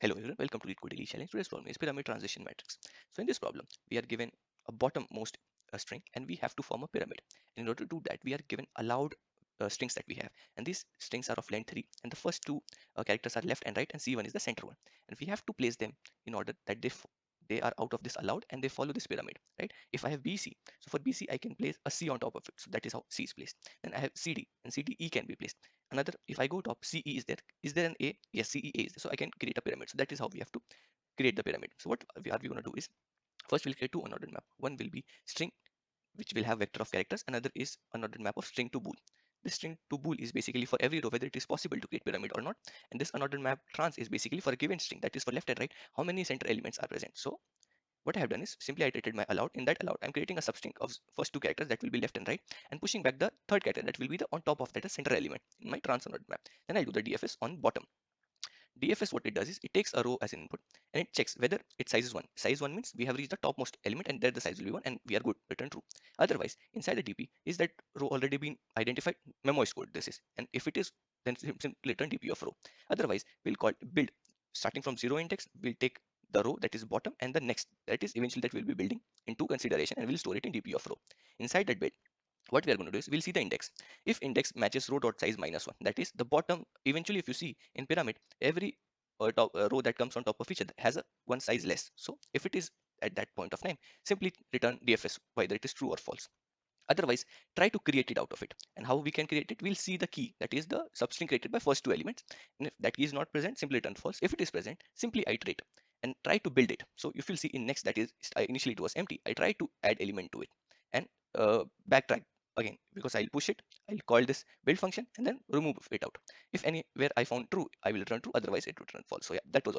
Hello everyone, welcome to Leetcode daily challenge. Today's problem is pyramid transition matrix. So in this problem, we are given a bottommost string and we have to form a pyramid. And in order to do that, we are given allowed strings that we have, and these strings are of length 3, and the first two characters are left and right, and C1 is the center one, and we have to place them in order that they are out of this allowed and they follow this pyramid, right? If I have BC, so for BC I can place a C on top of it, so that is how C is placed. Then I have CD, and CDE can be placed. Another, if I go top, CE is there an A? Yes, CEA is there, so I can create a pyramid. So that is how we have to create the pyramid. So what we going to do is, first we'll create two unordered map. One will be string, which will have vector of characters. Another is unordered map of string to bool. This string to bool is basically for every row whether it is possible to create pyramid or not, and this unordered map trans is basically for a given string, that is for left and right, how many center elements are present. So what I have done is simply iterated my allowed. In that allowed, I'm creating a substring of first two characters that will be left and right, and pushing back the third character that will be the on top of that center element in my trans unordered map. Then I'll do the DFS on bottom. DFS, what it does is it takes a row as an input and it checks whether its size is 1. Size 1 means we have reached the topmost element and there the size will be 1 and we are good, return true. Otherwise, inside the DP, is that row already been identified? Memo is code this is, and if it is, then simply return DP of row. Otherwise, we'll call build. Starting from 0 index, we'll take the row that is bottom and the next, that is eventually that we'll be building into consideration, and we'll store it in DP of row. Inside that build, what we are going to do is we'll see the index. If index matches row dot size -1, that is the bottom. Eventually, if you see in pyramid, every row that comes on top of each other has a one size less. So if it is at that point of time, simply return DFS whether it is true or false. Otherwise, try to create it out of it. And how we can create it, we'll see the key, that is the substring created by first two elements. And if that key is not present, simply return false. If it is present, simply iterate and try to build it. So if you'll see in next, that is initially it was empty, I try to add element to it and backtrack again, because I'll push it, I'll call this build function and then remove it out. If anywhere I found true, I will return true, otherwise it will return false. So yeah, that was all.